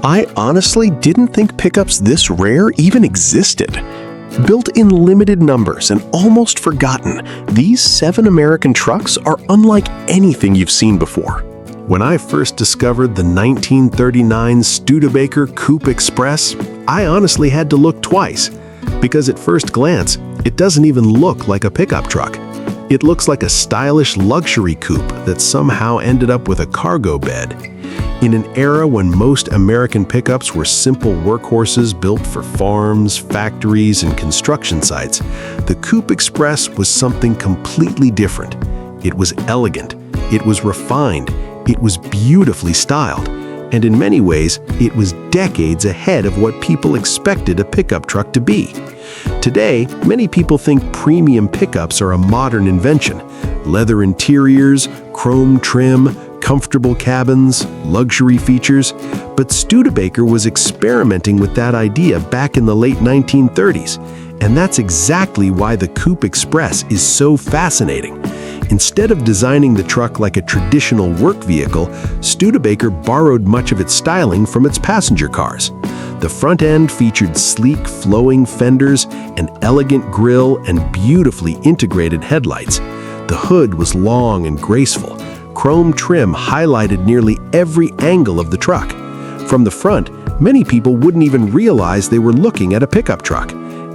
I honestly didn't think pickups this rare even existed. Built in limited numbers and almost forgotten, these 7 American trucks are unlike anything you've seen before. When I first discovered the 1939 Studebaker Coupe Express, I honestly had to look twice, because at first glance, it doesn't even look like a pickup truck. It looks like a stylish luxury coupe that somehow ended up with a cargo bed. In an era when most American pickups were simple workhorses built for farms, factories, and construction sites, the Coupe Express was something completely different. It was elegant, it was refined, it was beautifully styled, and in many ways, it was decades ahead of what people expected a pickup truck to be. Today, many people think premium pickups are a modern invention. Leather interiors, chrome trim, comfortable cabins, luxury features, but Studebaker was experimenting with that idea back in the late 1930s, and that's exactly why the Coupe Express is so fascinating. Instead of designing the truck like a traditional work vehicle, Studebaker borrowed much of its styling from its passenger cars. The front end featured sleek, flowing fenders, an elegant grille, and beautifully integrated headlights. The hood was long and graceful. Chrome trim highlighted nearly every angle of the truck. From the front, many people wouldn't even realize they were looking at a pickup truck.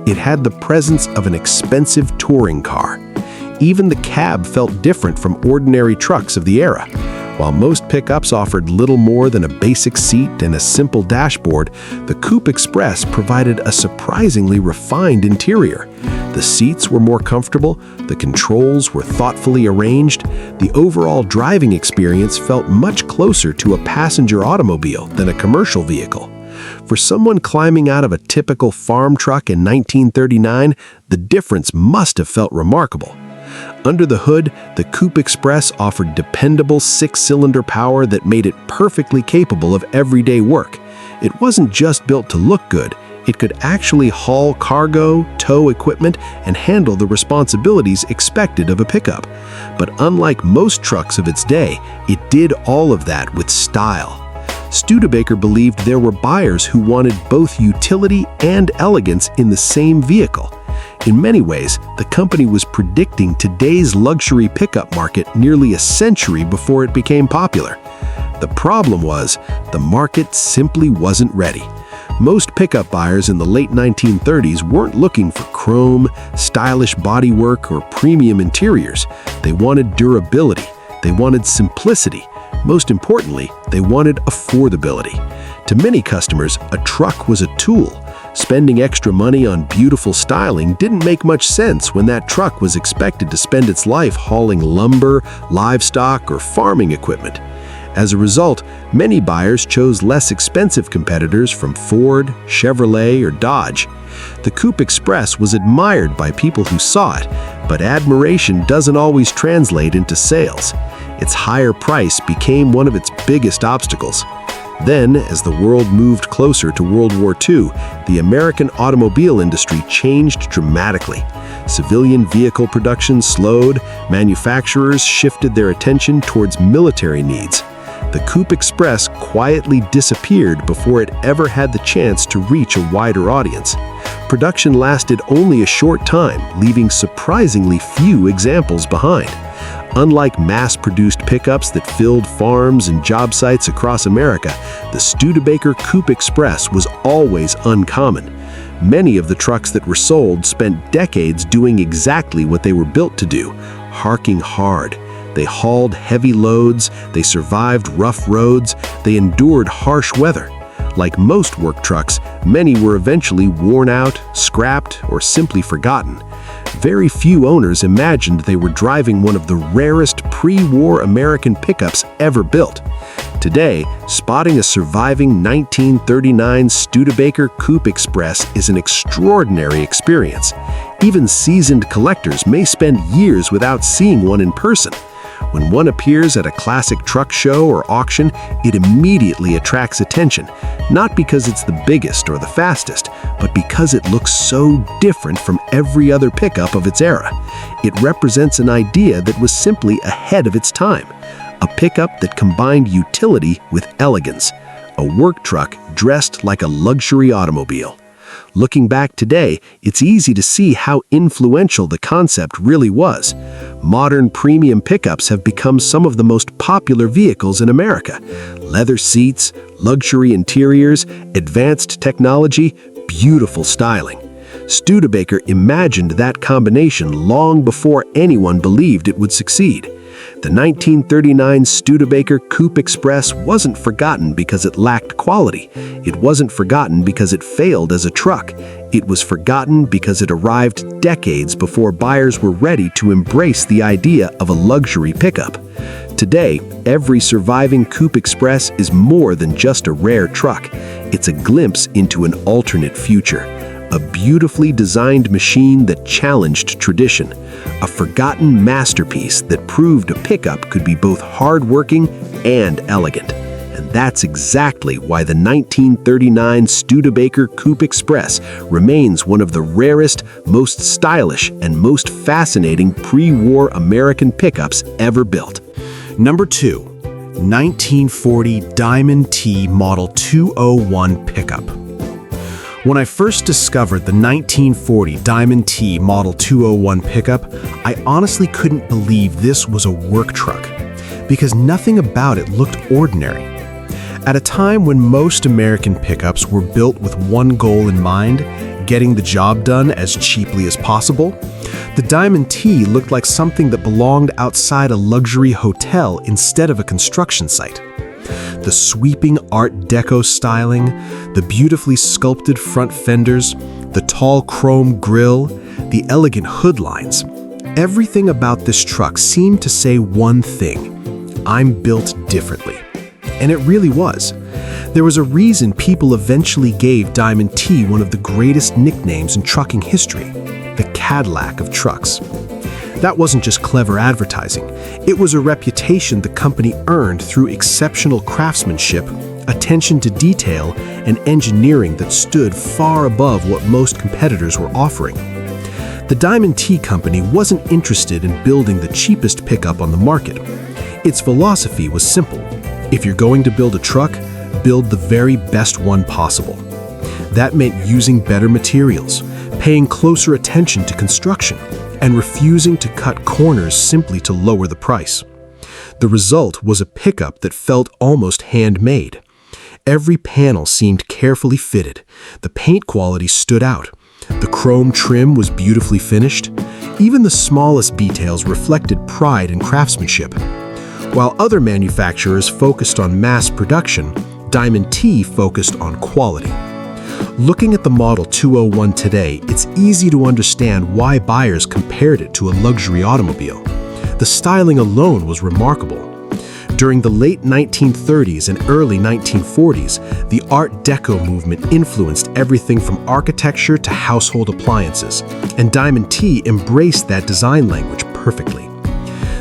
It had the presence of an expensive touring car. Even the cab felt different from ordinary trucks of the era. While most pickups offered little more than a basic seat and a simple dashboard, the Coupe Express provided a surprisingly refined interior. The seats were more comfortable, the controls were thoughtfully arranged, the overall driving experience felt much closer to a passenger automobile than a commercial vehicle. For someone climbing out of a typical farm truck in 1939, the difference must have felt remarkable. Under the hood, the Coupe Express offered dependable 6-cylinder power that made it perfectly capable of everyday work. It wasn't just built to look good, it could actually haul cargo, tow equipment, and handle the responsibilities expected of a pickup. But unlike most trucks of its day, it did all of that with style. Studebaker believed there were buyers who wanted both utility and elegance in the same vehicle. In many ways, the company was predicting today's luxury pickup market nearly a century before it became popular. The problem was, the market simply wasn't ready. Most pickup buyers in the late 1930s weren't looking for chrome, stylish bodywork, or premium interiors. They wanted durability. They wanted simplicity. Most importantly, they wanted affordability. To many customers, a truck was a tool. Spending extra money on beautiful styling didn't make much sense when that truck was expected to spend its life hauling lumber, livestock, or farming equipment. As a result, many buyers chose less expensive competitors from Ford, Chevrolet, or Dodge. The Coupe Express was admired by people who saw it, but admiration doesn't always translate into sales. Its higher price became one of its biggest obstacles. Then, as the world moved closer to World War II, the American automobile industry changed dramatically. Civilian vehicle production slowed, manufacturers shifted their attention towards military needs. The Coupe Express quietly disappeared before it ever had the chance to reach a wider audience. Production lasted only a short time, leaving surprisingly few examples behind. Unlike mass-produced pickups that filled farms and job sites across America, the Studebaker Coupe Express was always uncommon. Many of the trucks that were sold spent decades doing exactly what they were built to do, harking hard. They hauled heavy loads, they survived rough roads, they endured harsh weather. Like most work trucks, many were eventually worn out, scrapped, or simply forgotten. Very few owners imagined they were driving one of the rarest pre-war American pickups ever built. Today, spotting a surviving 1939 Studebaker Coupe Express is an extraordinary experience. Even seasoned collectors may spend years without seeing one in person. When one appears at a classic truck show or auction, it immediately attracts attention, not because it's the biggest or the fastest, but because it looks so different from every other pickup of its era. It represents an idea that was simply ahead of its time, a pickup that combined utility with elegance, a work truck dressed like a luxury automobile. Looking back today, it's easy to see how influential the concept really was. Modern premium pickups have become some of the most popular vehicles in America. Leather seats, luxury interiors, advanced technology, beautiful styling. Studebaker imagined that combination long before anyone believed it would succeed. The 1939 Studebaker Coupe Express wasn't forgotten because it lacked quality. It wasn't forgotten because it failed as a truck. It was forgotten because it arrived decades before buyers were ready to embrace the idea of a luxury pickup. Today, every surviving Coupe Express is more than just a rare truck. It's a glimpse into an alternate future. A beautifully designed machine that challenged tradition. A forgotten masterpiece that proved a pickup could be both hardworking and elegant. And that's exactly why the 1939 Studebaker Coupe Express remains one of the rarest, most stylish, and most fascinating pre-war American pickups ever built. Number 2. 1940 Diamond T Model 201 pickup. When I first discovered the 1940 Diamond T Model 201 pickup, I honestly couldn't believe this was a work truck, because nothing about it looked ordinary. At a time when most American pickups were built with one goal in mind, getting the job done as cheaply as possible, the Diamond T looked like something that belonged outside a luxury hotel instead of a construction site. The sweeping Art Deco styling, the beautifully sculpted front fenders, the tall chrome grille, the elegant hood lines. Everything about this truck seemed to say one thing: I'm built differently. And it really was. There was a reason people eventually gave Diamond T one of the greatest nicknames in trucking history: the Cadillac of trucks. That wasn't just clever advertising. It was a reputation the company earned through exceptional craftsmanship, attention to detail, and engineering that stood far above what most competitors were offering. The Diamond T Company wasn't interested in building the cheapest pickup on the market. Its philosophy was simple: if you're going to build a truck, build the very best one possible. That meant using better materials, paying closer attention to construction, and refusing to cut corners simply to lower the price. The result was a pickup that felt almost handmade. Every panel seemed carefully fitted. The paint quality stood out. The chrome trim was beautifully finished. Even the smallest details reflected pride and craftsmanship. While other manufacturers focused on mass production, Diamond T focused on quality. Looking at the Model 201 today, it's easy to understand why buyers compared it to a luxury automobile. The styling alone was remarkable. During the late 1930s and early 1940s, the Art Deco movement influenced everything from architecture to household appliances, and Diamond T embraced that design language perfectly.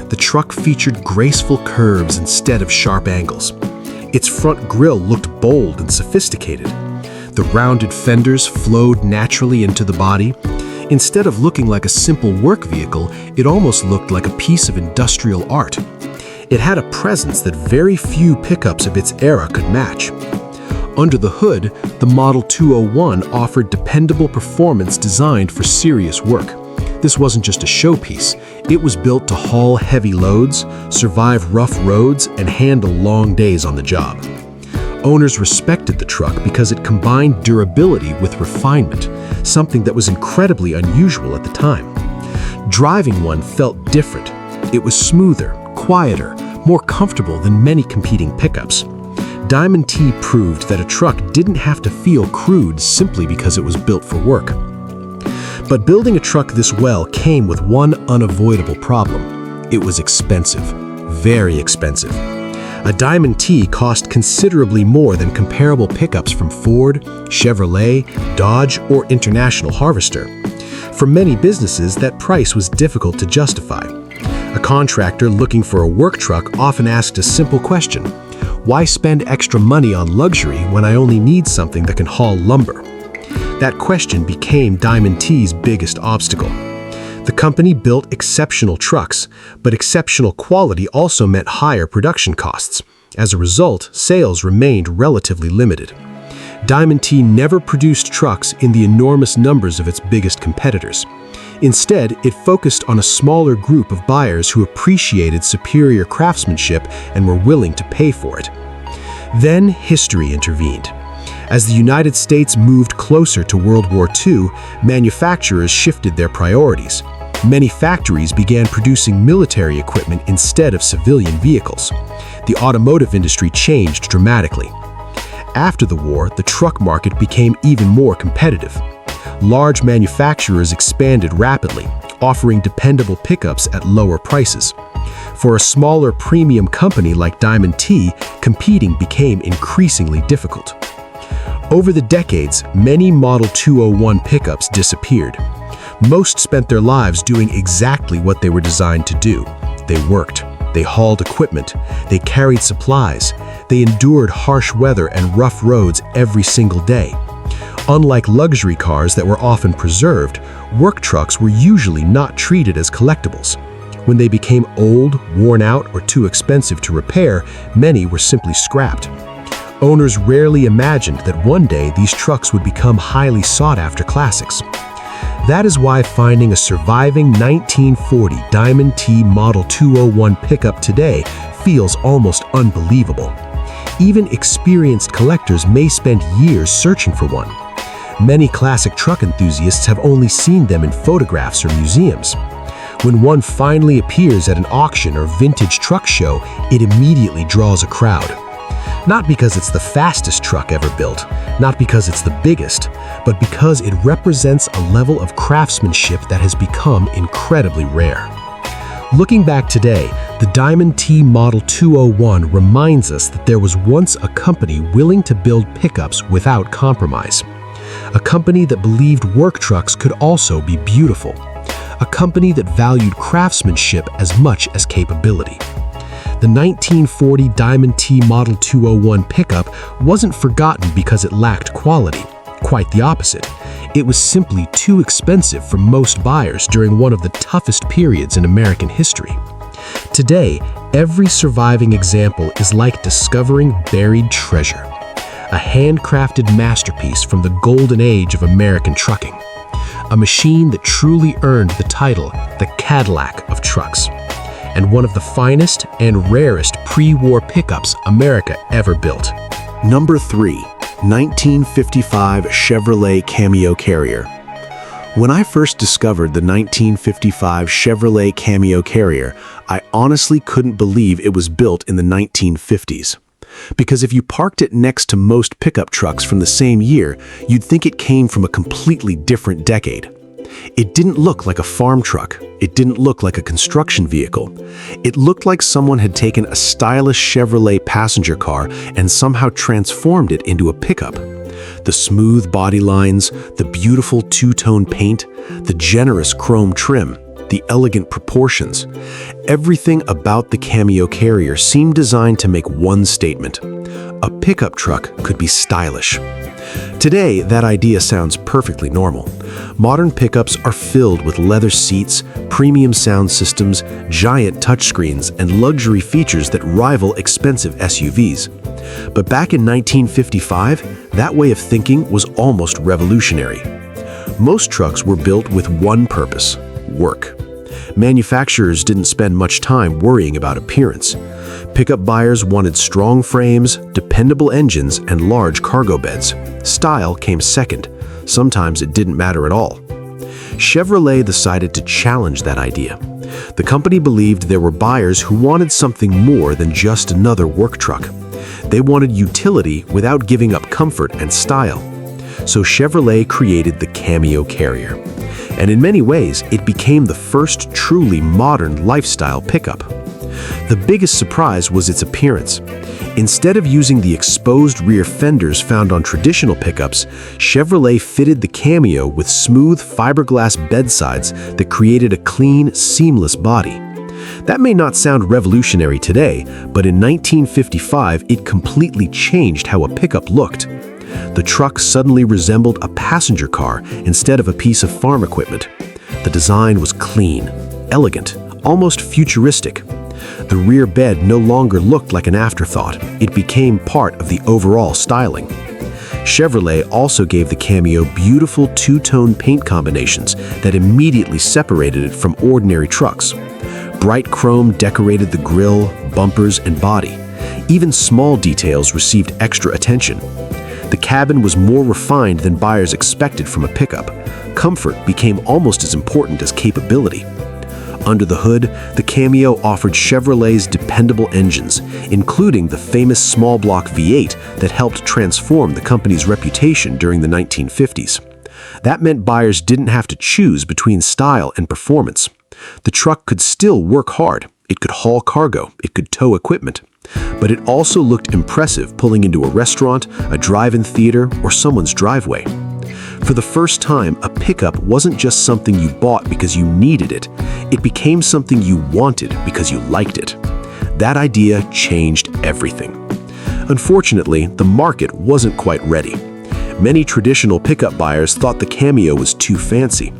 The truck featured graceful curves instead of sharp angles. Its front grille looked bold and sophisticated. The rounded fenders flowed naturally into the body. Instead of looking like a simple work vehicle, it almost looked like a piece of industrial art. It had a presence that very few pickups of its era could match. Under the hood, the Model 201 offered dependable performance designed for serious work. This wasn't just a showpiece. It was built to haul heavy loads, survive rough roads, and handle long days on the job. Owners respected the truck because it combined durability with refinement, something that was incredibly unusual at the time. Driving one felt different. It was smoother, quieter, more comfortable than many competing pickups. Diamond T proved that a truck didn't have to feel crude simply because it was built for work. But building a truck this well came with one unavoidable problem. It was expensive, very expensive. A Diamond T cost considerably more than comparable pickups from Ford, Chevrolet, Dodge, or International Harvester. For many businesses, that price was difficult to justify. A contractor looking for a work truck often asked a simple question: why spend extra money on luxury when I only need something that can haul lumber? That question became Diamond T's biggest obstacle. The company built exceptional trucks, but exceptional quality also meant higher production costs. As a result, sales remained relatively limited. Diamond T never produced trucks in the enormous numbers of its biggest competitors. Instead, it focused on a smaller group of buyers who appreciated superior craftsmanship and were willing to pay for it. Then history intervened. As the United States moved closer to World War II, manufacturers shifted their priorities. Many factories began producing military equipment instead of civilian vehicles. The automotive industry changed dramatically. After the war, the truck market became even more competitive. Large manufacturers expanded rapidly, offering dependable pickups at lower prices. For a smaller premium company like Diamond T, competing became increasingly difficult. Over the decades, many Model 201 pickups disappeared. Most spent their lives doing exactly what they were designed to do. They worked, they hauled equipment, they carried supplies, they endured harsh weather and rough roads every single day. Unlike luxury cars that were often preserved, work trucks were usually not treated as collectibles. When they became old, worn out, or too expensive to repair, many were simply scrapped. Owners rarely imagined that one day these trucks would become highly sought-after classics. That is why finding a surviving 1940 Diamond T Model 201 pickup today feels almost unbelievable. Even experienced collectors may spend years searching for one. Many classic truck enthusiasts have only seen them in photographs or museums. When one finally appears at an auction or vintage truck show, it immediately draws a crowd. Not because it's the fastest truck ever built, not because it's the biggest, but because it represents a level of craftsmanship that has become incredibly rare. Looking back today, the Diamond T Model 201 reminds us that there was once a company willing to build pickups without compromise. A company that believed work trucks could also be beautiful. A company that valued craftsmanship as much as capability. The 1940 Diamond T Model 201 pickup wasn't forgotten because it lacked quality. Quite the opposite. It was simply too expensive for most buyers during one of the toughest periods in American history. Today, every surviving example is like discovering buried treasure. A handcrafted masterpiece from the golden age of American trucking. A machine that truly earned the title the Cadillac of trucks. And one of the finest and rarest pre-war pickups America ever built. Number 3. 1955 Chevrolet Cameo Carrier. When I first discovered the 1955 Chevrolet Cameo Carrier, I honestly couldn't believe it was built in the 1950s. Because if you parked it next to most pickup trucks from the same year, you'd think it came from a completely different decade. It didn't look like a farm truck. It didn't look like a construction vehicle. It looked like someone had taken a stylish Chevrolet passenger car and somehow transformed it into a pickup. The smooth body lines, the beautiful two-tone paint, the generous chrome trim, the elegant proportions. Everything about the Cameo Carrier seemed designed to make one statement. A pickup truck could be stylish. Today, that idea sounds perfectly normal. Modern pickups are filled with leather seats, premium sound systems, giant touchscreens, and luxury features that rival expensive SUVs. But back in 1955, that way of thinking was almost revolutionary. Most trucks were built with one purpose: work. Manufacturers didn't spend much time worrying about appearance. Pickup buyers wanted strong frames, dependable engines, and large cargo beds. Style came second. Sometimes it didn't matter at all. Chevrolet decided to challenge that idea. The company believed there were buyers who wanted something more than just another work truck. They wanted utility without giving up comfort and style. So Chevrolet created the Cameo Carrier. And in many ways, it became the first truly modern lifestyle pickup. The biggest surprise was its appearance. Instead of using the exposed rear fenders found on traditional pickups, Chevrolet fitted the Cameo with smooth fiberglass bedsides that created a clean, seamless body. That may not sound revolutionary today, but in 1955, it completely changed how a pickup looked. The truck suddenly resembled a passenger car instead of a piece of farm equipment. The design was clean, elegant, almost futuristic. The rear bed no longer looked like an afterthought. It became part of the overall styling. Chevrolet also gave the Cameo beautiful two-tone paint combinations that immediately separated it from ordinary trucks. Bright chrome decorated the grille, bumpers, and body. Even small details received extra attention. The cabin was more refined than buyers expected from a pickup. Comfort became almost as important as capability. Under the hood, the Cameo offered Chevrolet's dependable engines, including the famous small-block V8 that helped transform the company's reputation during the 1950s. That meant buyers didn't have to choose between style and performance. The truck could still work hard. It could haul cargo. It could tow equipment. But it also looked impressive pulling into a restaurant, a drive-in theater, or someone's driveway. For the first time, a pickup wasn't just something you bought because you needed it. It became something you wanted because you liked it. That idea changed everything. Unfortunately, the market wasn't quite ready. Many traditional pickup buyers thought the Cameo was too fancy.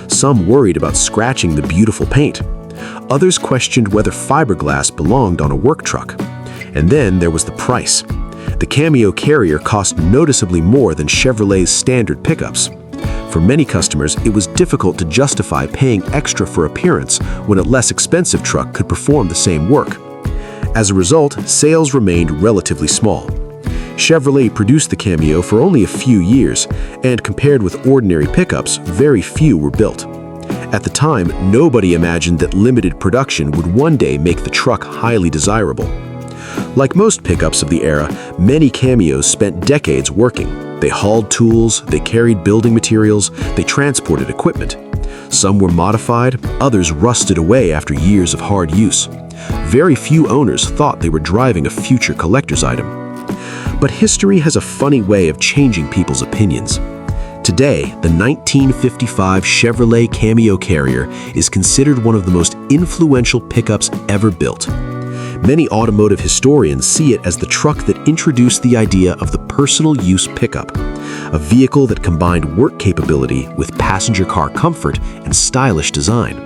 Some worried about scratching the beautiful paint. Others questioned whether fiberglass belonged on a work truck. And then there was the price. The Cameo carrier cost noticeably more than Chevrolet's standard pickups. For many customers, it was difficult to justify paying extra for appearance when a less expensive truck could perform the same work. As a result, sales remained relatively small. Chevrolet produced the Cameo for only a few years, and compared with ordinary pickups, very few were built. At the time, nobody imagined that limited production would one day make the truck highly desirable. Like most pickups of the era, many Cameos spent decades working. They hauled tools, they carried building materials, they transported equipment. Some were modified, others rusted away after years of hard use. Very few owners thought they were driving a future collector's item. But history has a funny way of changing people's opinions. Today, the 1955 Chevrolet Cameo Carrier is considered one of the most influential pickups ever built. Many automotive historians see it as the truck that introduced the idea of the personal use pickup, a vehicle that combined work capability with passenger car comfort and stylish design.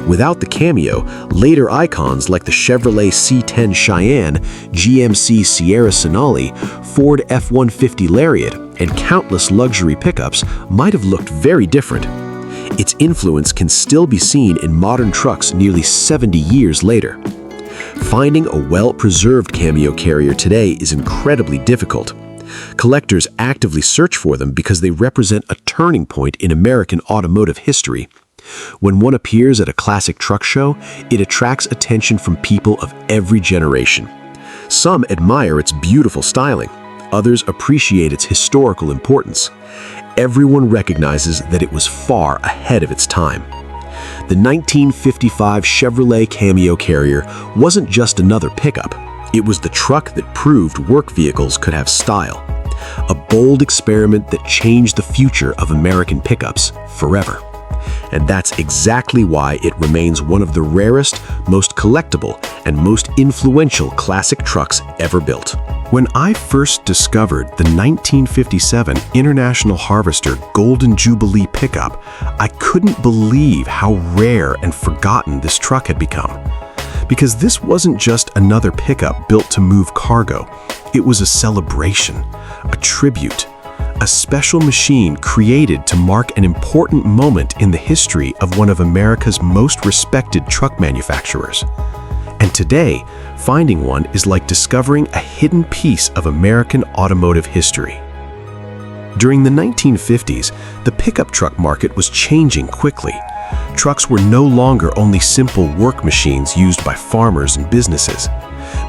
Without the Cameo, later icons like the Chevrolet C10 Cheyenne, GMC Sierra Sonali, Ford F-150 Lariat, and countless luxury pickups might have looked very different. Its influence can still be seen in modern trucks nearly 70 years later. Finding a well-preserved Cameo carrier today is incredibly difficult. Collectors actively search for them because they represent a turning point in American automotive history. When one appears at a classic truck show, it attracts attention from people of every generation. Some admire its beautiful styling. Others appreciate its historical importance. Everyone recognizes that it was far ahead of its time. The 1955 Chevrolet Cameo Carrier wasn't just another pickup. It was the truck that proved work vehicles could have style. A bold experiment that changed the future of American pickups forever. And that's exactly why it remains one of the rarest, most collectible, and most influential classic trucks ever built. When I first discovered the 1957 International Harvester Golden Jubilee pickup, I couldn't believe how rare and forgotten this truck had become. Because this wasn't just another pickup built to move cargo. It was a celebration, a tribute, a special machine created to mark an important moment in the history of one of America's most respected truck manufacturers. And today, finding one is like discovering a hidden piece of American automotive history. During the 1950s, the pickup truck market was changing quickly. Trucks were no longer only simple work machines used by farmers and businesses.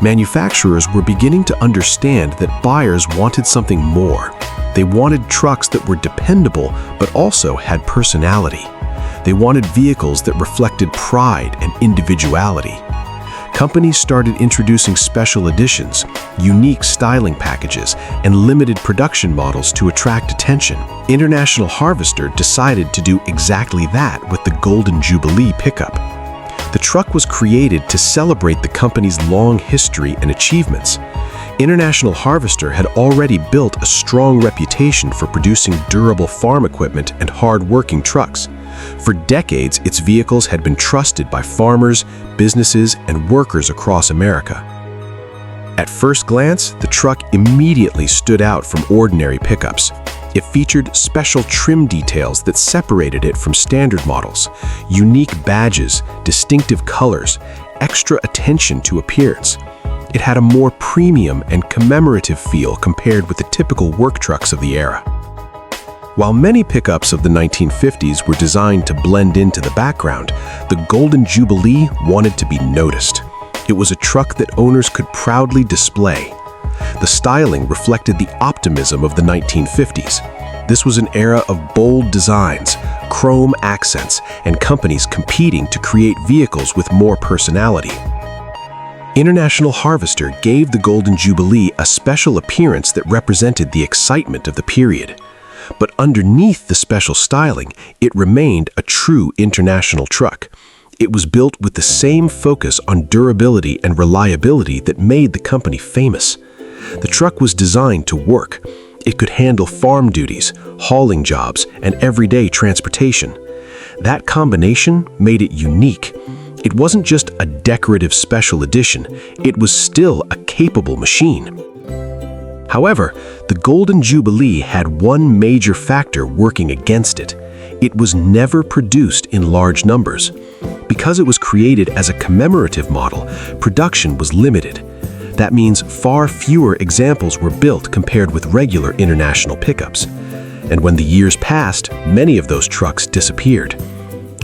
Manufacturers were beginning to understand that buyers wanted something more. They wanted trucks that were dependable but also had personality. They wanted vehicles that reflected pride and individuality. Companies started introducing special editions, unique styling packages, and limited production models to attract attention. International Harvester decided to do exactly that with the Golden Jubilee pickup. The truck was created to celebrate the company's long history and achievements. International Harvester had already built a strong reputation for producing durable farm equipment and hard-working trucks. For decades, its vehicles had been trusted by farmers, businesses, and workers across America. At first glance, the truck immediately stood out from ordinary pickups. It featured special trim details that separated it from standard models, unique badges, distinctive colors, extra attention to appearance. It had a more premium and commemorative feel compared with the typical work trucks of the era. While many pickups of the 1950s were designed to blend into the background, the Golden Jubilee wanted to be noticed. It was a truck that owners could proudly display. The styling reflected the optimism of the 1950s. This was an era of bold designs, chrome accents, and companies competing to create vehicles with more personality. International Harvester gave the Golden Jubilee a special appearance that represented the excitement of the period. But underneath the special styling, it remained a true international truck. It was built with the same focus on durability and reliability that made the company famous. The truck was designed to work. It could handle farm duties, hauling jobs, and everyday transportation. That combination made it unique. It wasn't just a decorative special edition, it was still a capable machine. However, the Golden Jubilee had one major factor working against it. It was never produced in large numbers. Because it was created as a commemorative model, production was limited. That means far fewer examples were built compared with regular international pickups. And when the years passed, many of those trucks disappeared.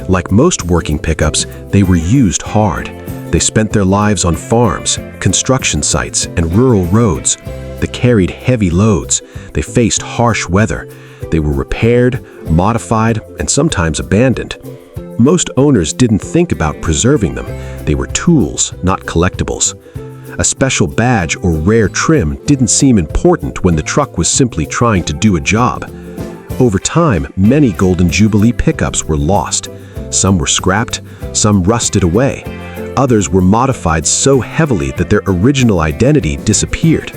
Like most working pickups, they were used hard. They spent their lives on farms, construction sites, and rural roads. They carried heavy loads. They faced harsh weather. They were repaired, modified, and sometimes abandoned. Most owners didn't think about preserving them. They were tools, not collectibles. A special badge or rare trim didn't seem important when the truck was simply trying to do a job. Over time, many Golden Jubilee pickups were lost. Some were scrapped, some rusted away. Others were modified so heavily that their original identity disappeared.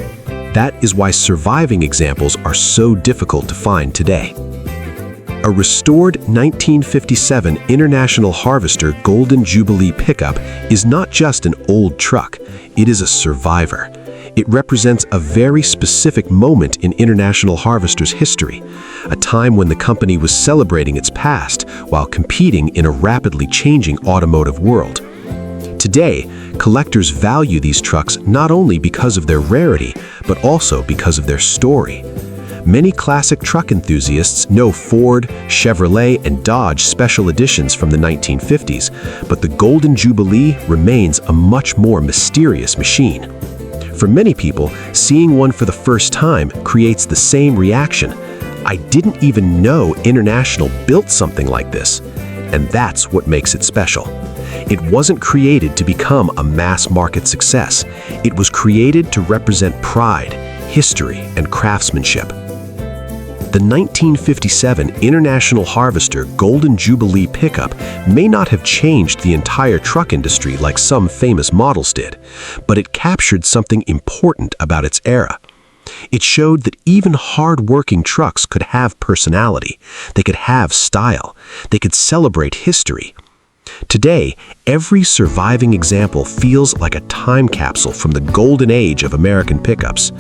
That is why surviving examples are so difficult to find today. A restored 1957 International Harvester Golden Jubilee pickup is not just an old truck, it is a survivor. It represents a very specific moment in International Harvester's history, a time when the company was celebrating its past while competing in a rapidly changing automotive world. Today, collectors value these trucks not only because of their rarity, but also because of their story. Many classic truck enthusiasts know Ford, Chevrolet, and Dodge special editions from the 1950s, but the Golden Jubilee remains a much more mysterious machine. For many people, seeing one for the first time creates the same reaction. I didn't even know International built something like this. And that's what makes it special. It wasn't created to become a mass-market success. It was created to represent pride, history, and craftsmanship. The 1957 International Harvester Golden Jubilee pickup may not have changed the entire truck industry like some famous models did, but it captured something important about its era. It showed that even hard-working trucks could have personality, they could have style, they could celebrate history. Today, every surviving example feels like a time capsule from the golden age of American pickups,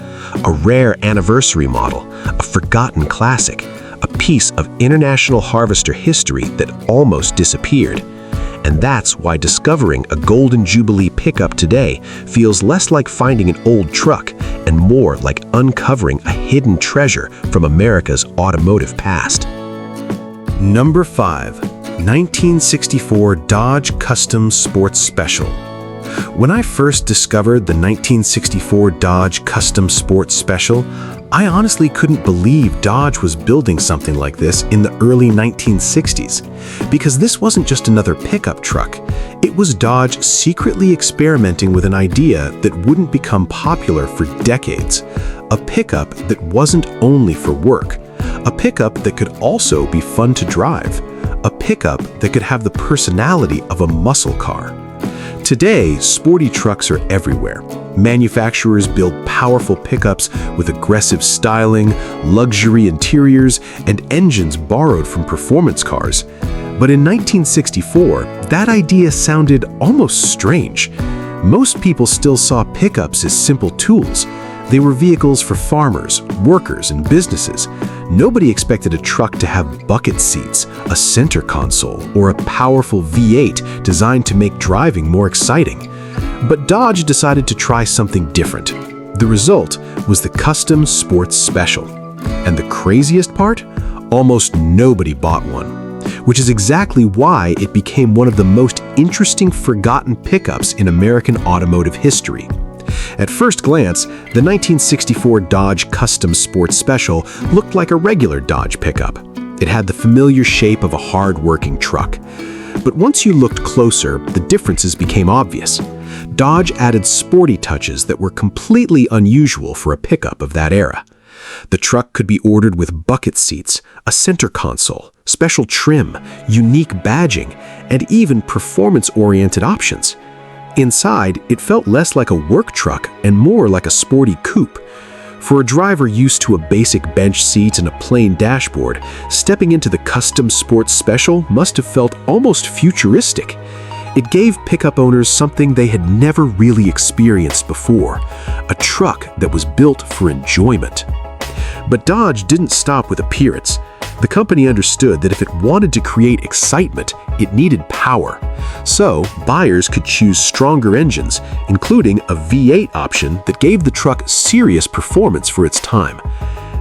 a rare anniversary model, a forgotten classic, a piece of International Harvester history that almost disappeared. And that's why discovering a Golden Jubilee pickup today feels less like finding an old truck and more like uncovering a hidden treasure from America's automotive past. Number 5. 1964 Dodge Custom Sports Special. When I first discovered the 1964 Dodge Custom Sports Special, I honestly couldn't believe Dodge was building something like this in the early 1960s, because this wasn't just another pickup truck. It was Dodge secretly experimenting with an idea that wouldn't become popular for decades. A pickup that wasn't only for work. A pickup that could also be fun to drive. A pickup that could have the personality of a muscle car. Today, sporty trucks are everywhere. Manufacturers build powerful pickups with aggressive styling, luxury interiors, and engines borrowed from performance cars. But in 1964, that idea sounded almost strange. Most people still saw pickups as simple tools. They were vehicles for farmers, workers, and businesses. Nobody expected a truck to have bucket seats, a center console, or a powerful V8 designed to make driving more exciting. But Dodge decided to try something different. The result was the Custom Sports Special. And the craziest part? Almost nobody bought one, which is exactly why it became one of the most interesting forgotten pickups in American automotive history. At first glance, the 1964 Dodge Custom Sports Special looked like a regular Dodge pickup. It had the familiar shape of a hard-working truck. But once you looked closer, the differences became obvious. Dodge added sporty touches that were completely unusual for a pickup of that era. The truck could be ordered with bucket seats, a center console, special trim, unique badging, and even performance-oriented options. Inside, it felt less like a work truck and more like a sporty coupe. For a driver used to a basic bench seat and a plain dashboard, stepping into the Custom Sports Special must have felt almost futuristic. It gave pickup owners something they had never really experienced before, a truck that was built for enjoyment. But Dodge didn't stop with appearance. The company understood that if it wanted to create excitement, it needed power. So, buyers could choose stronger engines, including a V8 option that gave the truck serious performance for its time.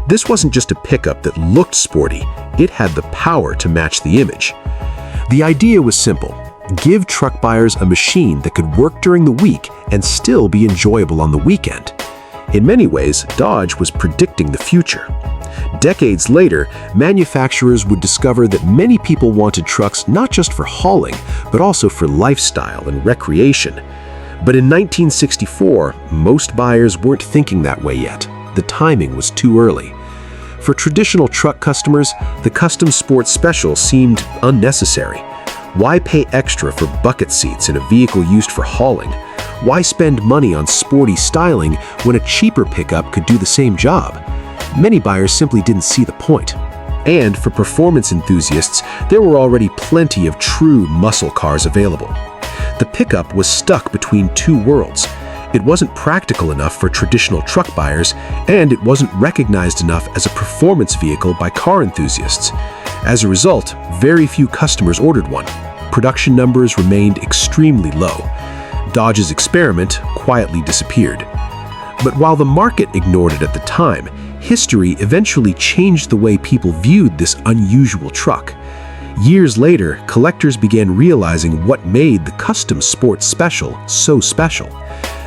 This wasn't just a pickup that looked sporty, it had the power to match the image. The idea was simple: give truck buyers a machine that could work during the week and still be enjoyable on the weekend. In many ways, Dodge was predicting the future. Decades later, manufacturers would discover that many people wanted trucks not just for hauling, but also for lifestyle and recreation. But in 1964, most buyers weren't thinking that way yet. The timing was too early. For traditional truck customers, the Custom Sports Special seemed unnecessary. Why pay extra for bucket seats in a vehicle used for hauling? Why spend money on sporty styling when a cheaper pickup could do the same job? Many buyers simply didn't see the point. And for performance enthusiasts, there were already plenty of true muscle cars available. The pickup was stuck between two worlds. It wasn't practical enough for traditional truck buyers, and it wasn't recognized enough as a performance vehicle by car enthusiasts. As a result, very few customers ordered one. Production numbers remained extremely low. Dodge's experiment quietly disappeared. But while the market ignored it at the time, history eventually changed the way people viewed this unusual truck. Years later, collectors began realizing what made the Custom Sports Special so special.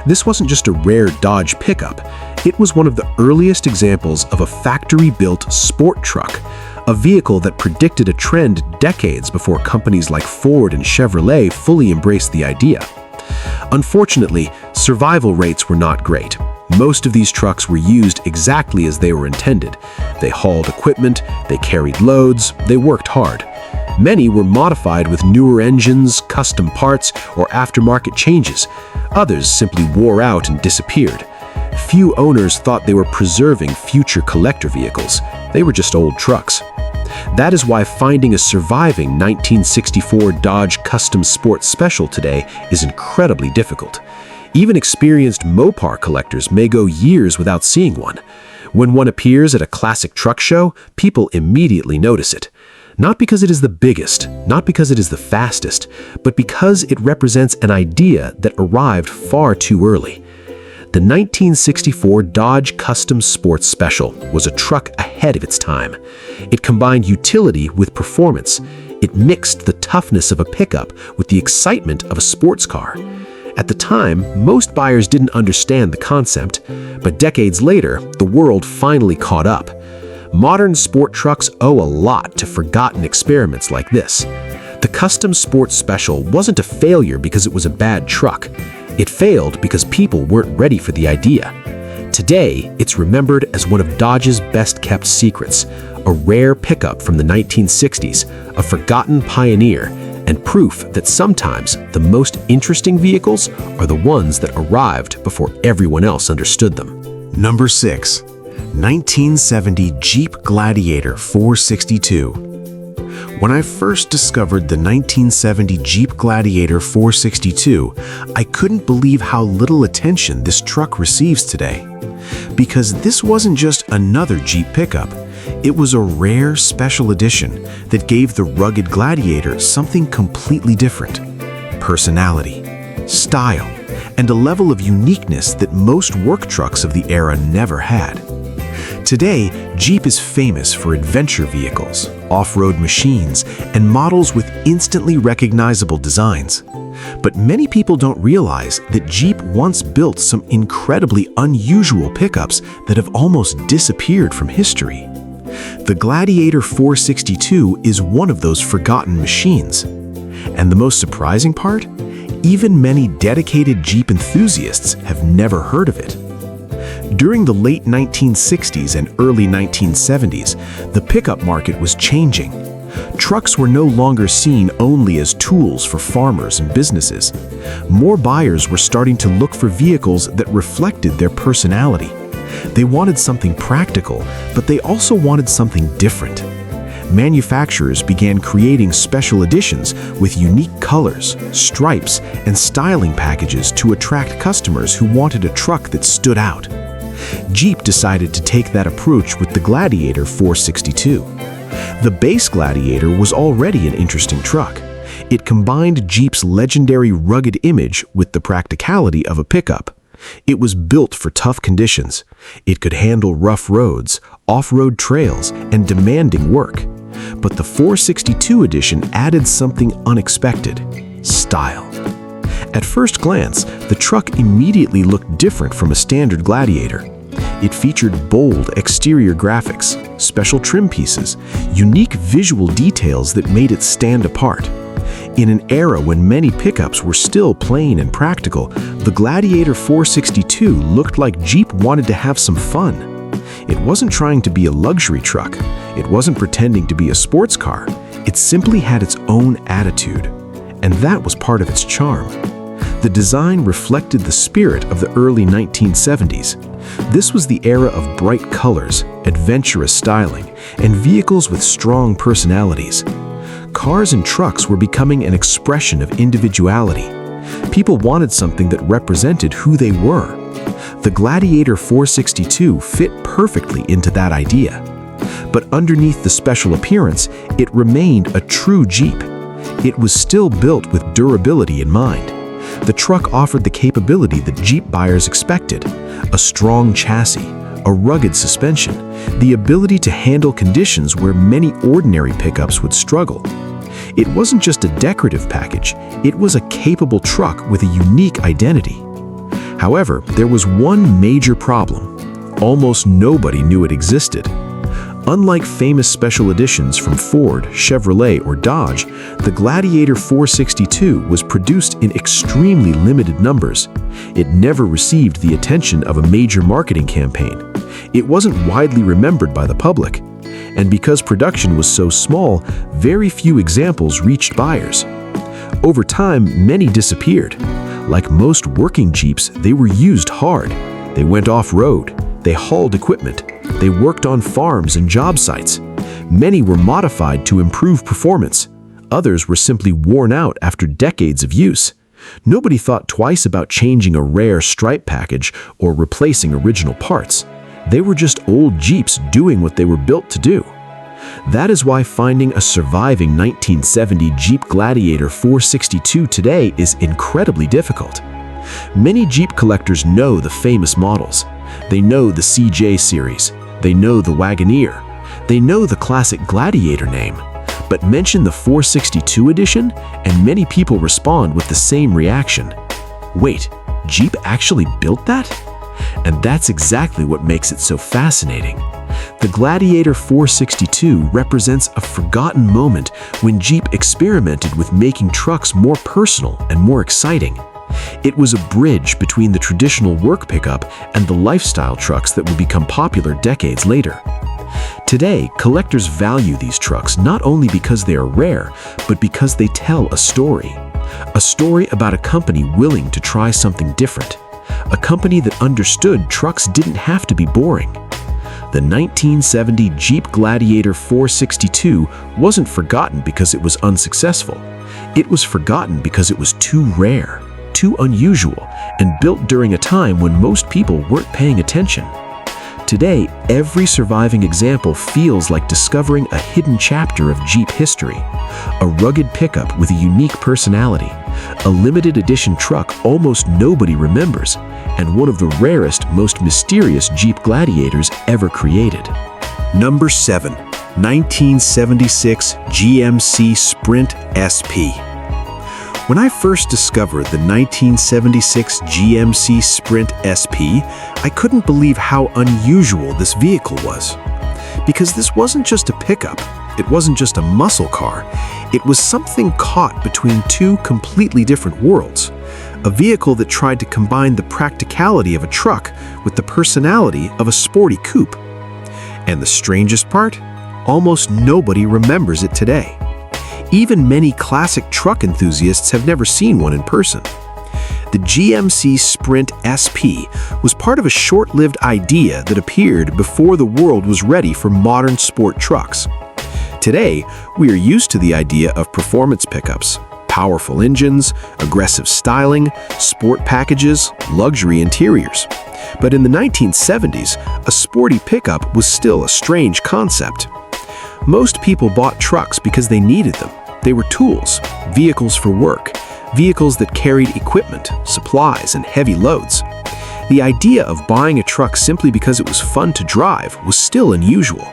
This wasn't just a rare Dodge pickup. It was one of the earliest examples of a factory-built sport truck, a vehicle that predicted a trend decades before companies like Ford and Chevrolet fully embraced the idea. Unfortunately, survival rates were not great. Most of these trucks were used exactly as they were intended. They hauled equipment, they carried loads, they worked hard. Many were modified with newer engines, custom parts, or aftermarket changes. Others simply wore out and disappeared. Few owners thought they were preserving future collector vehicles. They were just old trucks. That is why finding a surviving 1964 Dodge Custom Sports Special today is incredibly difficult. Even experienced Mopar collectors may go years without seeing one. When one appears at a classic truck show, people immediately notice it. Not because it is the biggest, not because it is the fastest, but because it represents an idea that arrived far too early. The 1964 Dodge Custom Sports Special was a truck ahead of its time. It combined utility with performance. It mixed the toughness of a pickup with the excitement of a sports car. At the time, most buyers didn't understand the concept, but decades later, the world finally caught up. Modern sport trucks owe a lot to forgotten experiments like this. The Custom Sports Special wasn't a failure because it was a bad truck. It failed because people weren't ready for the idea. Today, it's remembered as one of Dodge's best-kept secrets, a rare pickup from the 1960s, a forgotten pioneer, and proof that sometimes the most interesting vehicles are the ones that arrived before everyone else understood them. Number 6. 1970 Jeep Gladiator 462. When I first discovered the 1970 Jeep Gladiator 462, I couldn't believe how little attention this truck receives today. Because this wasn't just another Jeep pickup, it was a rare special edition that gave the rugged Gladiator something completely different: personality, style, and a level of uniqueness that most work trucks of the era never had. Today, Jeep is famous for adventure vehicles, off-road machines, and models with instantly recognizable designs. But many people don't realize that Jeep once built some incredibly unusual pickups that have almost disappeared from history. The Gladiator 462 is one of those forgotten machines. And the most surprising part? Even many dedicated Jeep enthusiasts have never heard of it. During the late 1960s and early 1970s, the pickup market was changing. Trucks were no longer seen only as tools for farmers and businesses. More buyers were starting to look for vehicles that reflected their personality. They wanted something practical, but they also wanted something different. Manufacturers began creating special editions with unique colors, stripes, and styling packages to attract customers who wanted a truck that stood out. Jeep decided to take that approach with the Gladiator 462. The base Gladiator was already an interesting truck. It combined Jeep's legendary rugged image with the practicality of a pickup. It was built for tough conditions. It could handle rough roads, off-road trails, and demanding work. But the 462 edition added something unexpected: style. At first glance, the truck immediately looked different from a standard Gladiator. It featured bold exterior graphics, special trim pieces, unique visual details that made it stand apart. In an era when many pickups were still plain and practical, the Gladiator 462 looked like Jeep wanted to have some fun. It wasn't trying to be a luxury truck. It wasn't pretending to be a sports car. It simply had its own attitude. And that was part of its charm. The design reflected the spirit of the early 1970s. This was the era of bright colors, adventurous styling, and vehicles with strong personalities. Cars and trucks were becoming an expression of individuality. People wanted something that represented who they were. The Gladiator 462 fit perfectly into that idea. But underneath the special appearance, it remained a true Jeep. It was still built with durability in mind. The truck offered the capability that Jeep buyers expected: a strong chassis, a rugged suspension, the ability to handle conditions where many ordinary pickups would struggle. It wasn't just a decorative package, it was a capable truck with a unique identity. However, there was one major problem. Almost nobody knew it existed. Unlike famous special editions from Ford, Chevrolet, or Dodge, the Gladiator 462 was produced in extremely limited numbers. It never received the attention of a major marketing campaign. It wasn't widely remembered by the public. And because production was so small, very few examples reached buyers. Over time, many disappeared. Like most working Jeeps, they were used hard. They went off-road. They hauled equipment. They worked on farms and job sites. Many were modified to improve performance. Others were simply worn out after decades of use. Nobody thought twice about changing a rare stripe package or replacing original parts. They were just old Jeeps doing what they were built to do. That is why finding a surviving 1970 Jeep Gladiator 462 today is incredibly difficult. Many Jeep collectors know the famous models. They know the CJ series. They know the Wagoneer. They know the classic Gladiator name. But mention the 462 edition, and many people respond with the same reaction. Wait, Jeep actually built that? And that's exactly what makes it so fascinating. The Gladiator 462 represents a forgotten moment when Jeep experimented with making trucks more personal and more exciting. It was a bridge between the traditional work pickup and the lifestyle trucks that would become popular decades later. Today, collectors value these trucks not only because they are rare, but because they tell a story. A story about a company willing to try something different. A company that understood trucks didn't have to be boring. The 1970 Jeep Gladiator 462 wasn't forgotten because it was unsuccessful. It was forgotten because it was too rare, too unusual, and built during a time when most people weren't paying attention. Today, every surviving example feels like discovering a hidden chapter of Jeep history. A rugged pickup with a unique personality, a limited edition truck almost nobody remembers, and one of the rarest, most mysterious Jeep Gladiators ever created. Number 7. 1976 GMC Sprint SP. When I first discovered the 1976 GMC Sprint SP, I couldn't believe how unusual this vehicle was. Because this wasn't just a pickup, it wasn't just a muscle car, it was something caught between two completely different worlds. A vehicle that tried to combine the practicality of a truck with the personality of a sporty coupe. And the strangest part? Almost nobody remembers it today. Even many classic truck enthusiasts have never seen one in person. The GMC Sprint SP was part of a short-lived idea that appeared before the world was ready for modern sport trucks. Today, we are used to the idea of performance pickups, powerful engines, aggressive styling, sport packages, luxury interiors. But in the 1970s, a sporty pickup was still a strange concept. Most people bought trucks because they needed them. They were tools, vehicles for work, vehicles that carried equipment, supplies, and heavy loads. The idea of buying a truck simply because it was fun to drive was still unusual.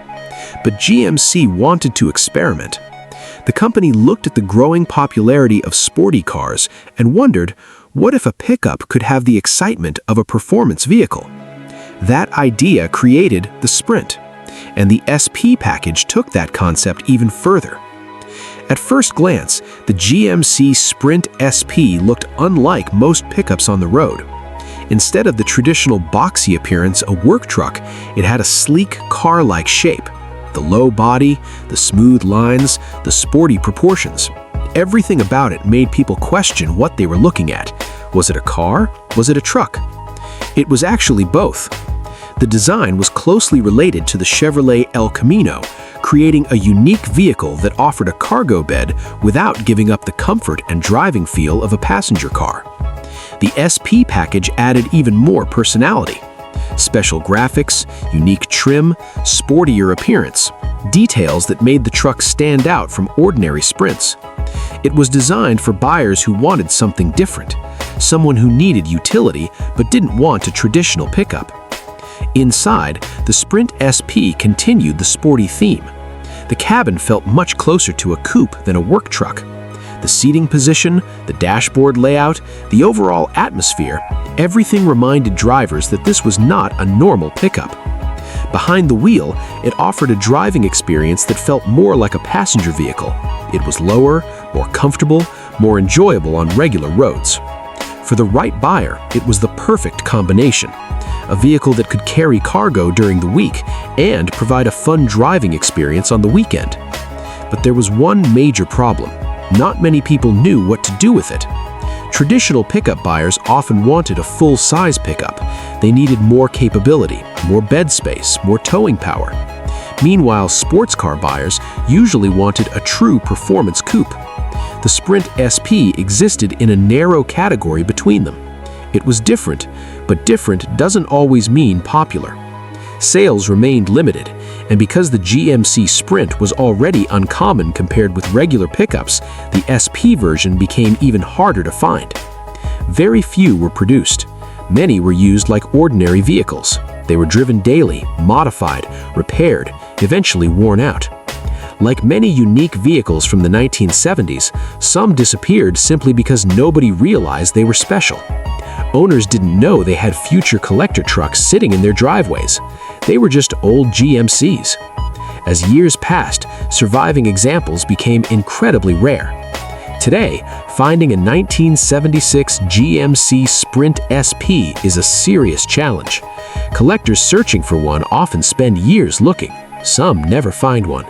But GMC wanted to experiment. The company looked at the growing popularity of sporty cars and wondered, what if a pickup could have the excitement of a performance vehicle? That idea created the Sprint, and the SP package took that concept even further. At first glance, the GMC Sprint SP looked unlike most pickups on the road. Instead of the traditional boxy appearance, a work truck, it had a sleek car-like shape. The low body, the smooth lines, the sporty proportions. Everything about it made people question what they were looking at. Was it a car? Was it a truck? It was actually both. The design was closely related to the Chevrolet El Camino, creating a unique vehicle that offered a cargo bed without giving up the comfort and driving feel of a passenger car. The SP package added even more personality. Special graphics, unique trim, sportier appearance, details that made the truck stand out from ordinary Sprints. It was designed for buyers who wanted something different, someone who needed utility but didn't want a traditional pickup. Inside, the Sprint SP continued the sporty theme. The cabin felt much closer to a coupe than a work truck. The seating position, the dashboard layout, the overall atmosphere, everything reminded drivers that this was not a normal pickup. Behind the wheel, it offered a driving experience that felt more like a passenger vehicle. It was lower, more comfortable, more enjoyable on regular roads. For the right buyer, it was the perfect combination. A vehicle that could carry cargo during the week and provide a fun driving experience on the weekend. But there was one major problem. Not many people knew what to do with it. Traditional pickup buyers often wanted a full-size pickup. They needed more capability, more bed space, more towing power. Meanwhile, sports car buyers usually wanted a true performance coupe. The Sprint SP existed in a narrow category between them. It was different, but different doesn't always mean popular. Sales remained limited, and because the GMC Sprint was already uncommon compared with regular pickups, the SP version became even harder to find. Very few were produced. Many were used like ordinary vehicles. They were driven daily, modified, repaired, eventually worn out. Like many unique vehicles from the 1970s, some disappeared simply because nobody realized they were special. Owners didn't know they had future collector trucks sitting in their driveways. They were just old GMCs. As years passed, surviving examples became incredibly rare. Today, finding a 1976 GMC Sprint SP is a serious challenge. Collectors searching for one often spend years looking. Some never find one.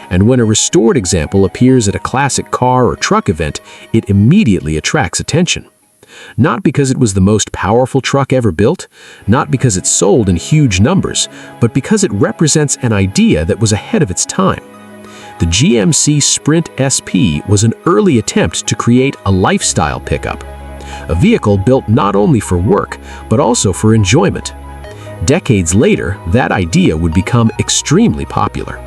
And when a restored example appears at a classic car or truck event, it immediately attracts attention. Not because it was the most powerful truck ever built, not because it sold in huge numbers, but because it represents an idea that was ahead of its time. The GMC Sprint SP was an early attempt to create a lifestyle pickup, a vehicle built not only for work, but also for enjoyment. Decades later, that idea would become extremely popular.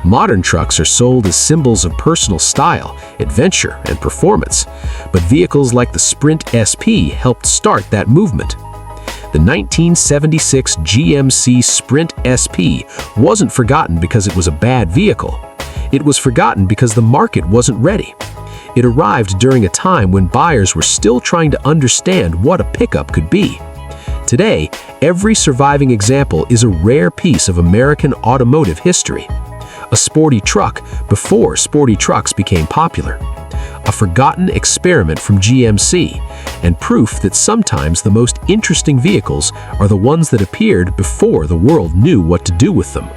Modern trucks are sold as symbols of personal style, adventure, and performance, but vehicles like the Sprint SP helped start that movement. The 1976 GMC Sprint SP wasn't forgotten because it was a bad vehicle. It was forgotten because the market wasn't ready. It arrived during a time when buyers were still trying to understand what a pickup could be. Today, every surviving example is a rare piece of American automotive history. A sporty truck before sporty trucks became popular. A forgotten experiment from GMC, and proof that sometimes the most interesting vehicles are the ones that appeared before the world knew what to do with them.